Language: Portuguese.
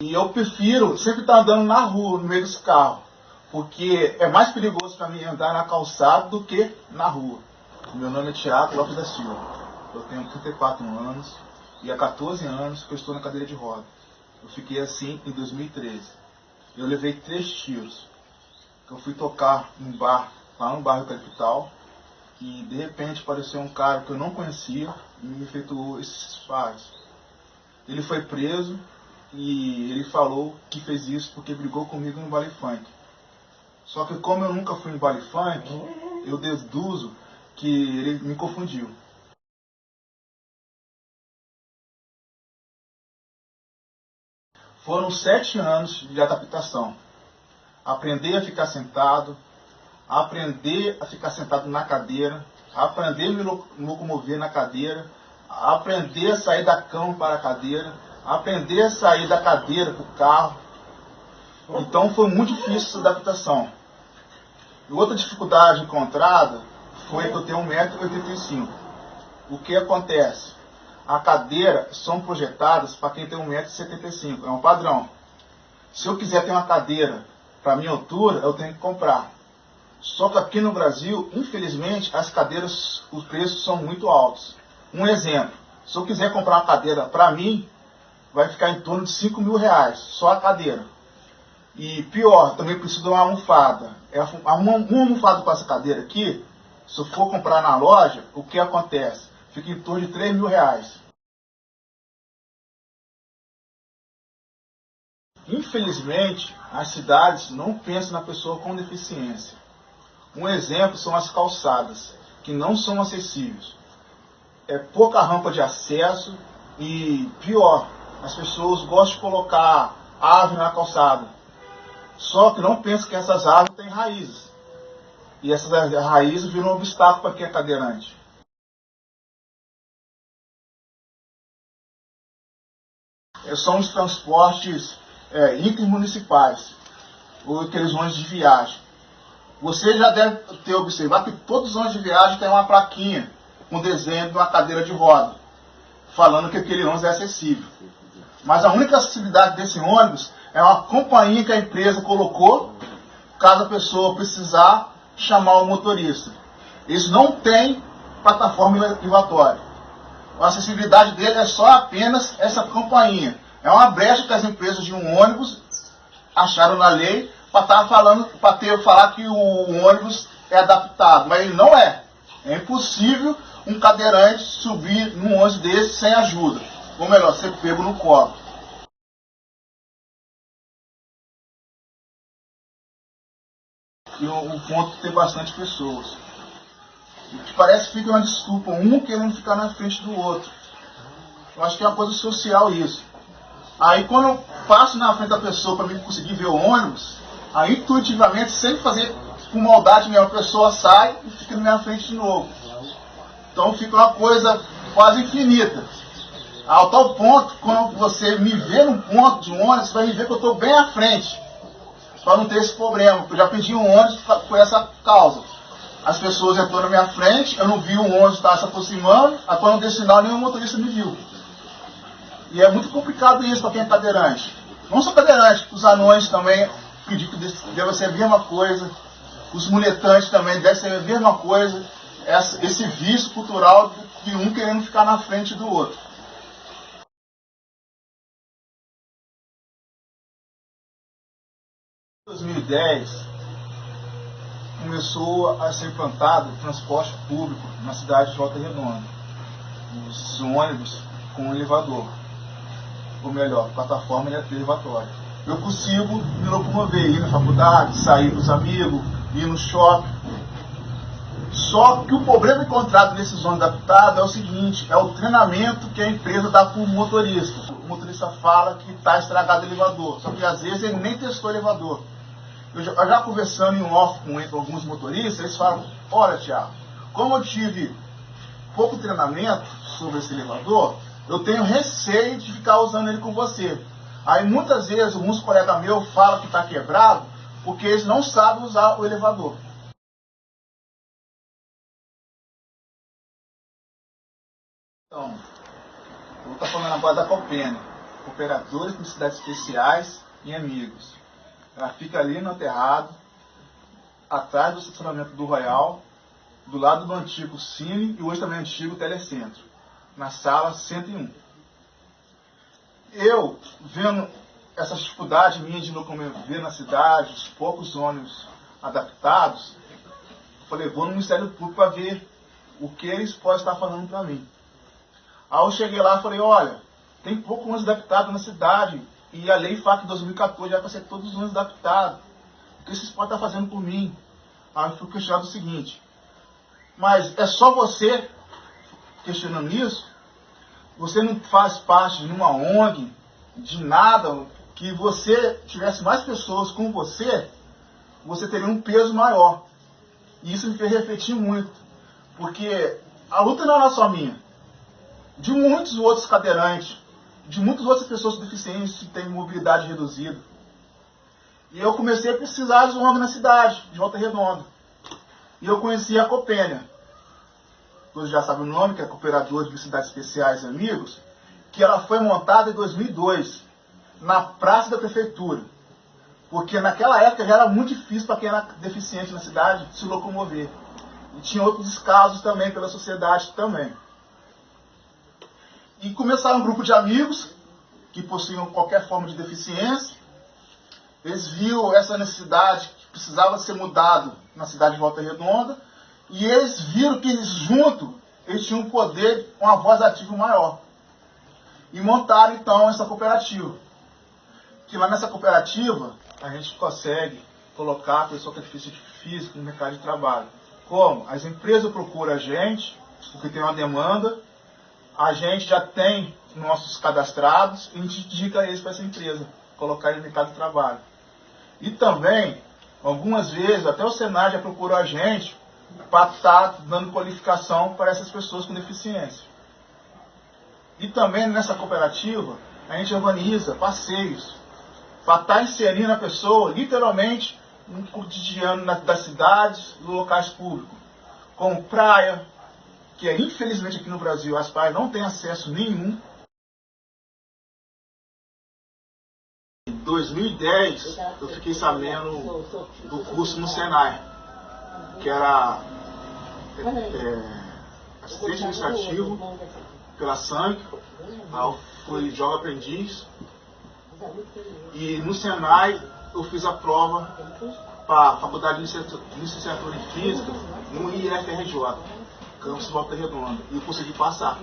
E eu prefiro sempre estar andando na rua, no meio dos carros, porque é mais perigoso para mim andar na calçada do que na rua. Meu nome é Thiago Lopes da Silva, eu tenho 34 anos e há 14 anos que eu estou na cadeira de roda. Eu fiquei assim em 2013. Eu levei 3 tiros. Eu fui tocar num bar, lá no bairro Capital, e de repente apareceu um cara que eu não conhecia e me efetuou esses disparos. Ele foi preso e ele falou que fez isso porque brigou comigo no baile funk. Só que como eu nunca fui em baile funk, eu deduzo que ele me confundiu. Foram 7 anos de adaptação. Aprender a ficar sentado, aprender a ficar sentado na cadeira, aprender a me locomover na cadeira, aprender a sair da cama para a cadeira, aprender a sair da cadeira para o carro. Então foi muito difícil essa adaptação. E outra dificuldade encontrada foi que eu tenho 1,85 m. O que acontece? A cadeira são projetadas para quem tem 1,75 m, é um padrão. Se eu quiser ter uma cadeira para minha altura, eu tenho que comprar. Só que aqui no Brasil, infelizmente, as cadeiras, os preços são muito altos. Um exemplo, se eu quiser comprar uma cadeira para mim, vai ficar em torno de R$ 5.000, só a cadeira. E pior, também preciso de uma almofada. Uma almofada com essa cadeira aqui, se eu for comprar na loja, o que acontece? Fica em torno de R$ 3.000. Infelizmente, as cidades não pensam na pessoa com deficiência. Um exemplo são as calçadas, que não são acessíveis. É pouca rampa de acesso e, pior, as pessoas gostam de colocar árvore na calçada. Só que não pensam que essas árvores têm raízes. E essas raízes viram um obstáculo para quem é cadeirante. São os transportes intermunicipais, ou aqueles ônibus de viagem. Você já deve ter observado que todos os ônibus de viagem têm uma plaquinha com desenho de uma cadeira de roda, falando que aquele ônibus é acessível. Mas a única acessibilidade desse ônibus é uma companhia que a empresa colocou, caso a pessoa precisar chamar o motorista. Eles não têm plataforma elevatória. A acessibilidade dele é só apenas essa campainha. É uma brecha que as empresas de um ônibus acharam na lei para falar que o ônibus é adaptado, mas ele não é. É impossível um cadeirante subir num ônibus desse sem ajuda. Ou melhor, ser pego no colo. E o ponto tem bastante pessoas. O que parece que fica uma desculpa, um querendo ficar na frente do outro. Eu acho que é uma coisa social isso. Aí quando eu passo na frente da pessoa para conseguir ver o ônibus, aí intuitivamente, sem fazer com maldade mesmo, a pessoa sai e fica na minha frente de novo. Então fica uma coisa quase infinita. Ao tal ponto, quando você me vê num ponto de um ônibus, você vai me ver que eu estou bem à frente. Para não ter esse problema. Eu já pedi um ônibus por essa causa. As pessoas entrou na minha frente, eu não vi o ônibus estar se aproximando, aí quando eu dei sinal, nenhum motorista me viu. E é muito complicado isso para quem é cadeirante. Não só cadeirante, os anões também, acredito que deve ser a mesma coisa. Os muletantes também devem ser a mesma coisa. Esse vício cultural de um querendo ficar na frente do outro. Em 2010, começou a ser implantado o transporte público na cidade de Volta Redonda. Os ônibus com elevador. Ou melhor, plataforma elevatória. Eu consigo me locomover, ir na faculdade, sair com os amigos, ir no shopping. Só que o problema encontrado nesses ônibus adaptados é o seguinte, é o treinamento que a empresa dá para o motorista. O motorista fala que está estragado o elevador, só que às vezes ele nem testou o elevador. Eu já conversando em off com alguns motoristas, eles falam, olha Thiago, como eu tive pouco treinamento sobre esse elevador, eu tenho receio de ficar usando ele com você. Aí muitas vezes alguns colegas meus falam que está quebrado porque eles não sabem usar o elevador. Então, eu vou estar falando agora da Copene. Cooperadores de Necessidades Especiais e Amigos. Ela fica ali no Aterrado, atrás do estacionamento do Royal, do lado do antigo Cine e hoje também antigo Telecentro, na sala 101. Eu, vendo essa dificuldade minha de locomover na cidade, os poucos ônibus adaptados, falei, vou no Ministério Público para ver o que eles podem estar falando para mim. Aí eu cheguei lá e falei, olha, tem poucos ônibus adaptados na cidade e a lei fala que em 2014 já vai ser todos os ônibus adaptados. O que vocês podem estar fazendo por mim? Aí eu fui questionado o seguinte, mas é só você questionando isso? Você não faz parte de uma ONG, de nada, que você tivesse mais pessoas com você, você teria um peso maior. E isso me fez refletir muito, porque a luta não era só minha, de muitos outros cadeirantes, de muitas outras pessoas com deficiência que têm mobilidade reduzida. E eu comecei a precisar de uma ONG na cidade, de Volta Redonda. E eu conheci a Copênia, todos já sabem o nome, que é Cooperadores de Necessidades Especiais e Amigos, que ela foi montada em 2002, na praça da prefeitura. Porque naquela época já era muito difícil para quem era deficiente na cidade se locomover. E tinha outros casos também pela sociedade também. E começaram um grupo de amigos que possuíam qualquer forma de deficiência. Eles viram essa necessidade que precisava ser mudado na cidade de Volta Redonda. E eles viram que eles juntos, eles tinham um poder, uma voz ativa maior. E montaram então essa cooperativa. Que lá nessa cooperativa a gente consegue colocar a pessoa com deficiência física no mercado de trabalho. Como? As empresas procuram a gente, porque tem uma demanda, a gente já tem nossos cadastrados e a gente indica eles para essa empresa, colocar eles no mercado de trabalho. E também, algumas vezes, até o Senai já procurou a gente para estar dando qualificação para essas pessoas com deficiência. E também nessa cooperativa, a gente organiza passeios para estar inserindo a pessoa, literalmente, no cotidiano das cidades e locais públicos, como praia, que infelizmente aqui no Brasil as praias não têm acesso nenhum. Em 2010, eu fiquei sabendo do curso no Senai, que era assistente administrativo pela SANC, eu fui jovem aprendiz, e no Senai eu fiz a prova para a Faculdade de Licenciatura em Física no IFRJ, campus Volta Redonda, e eu consegui passar.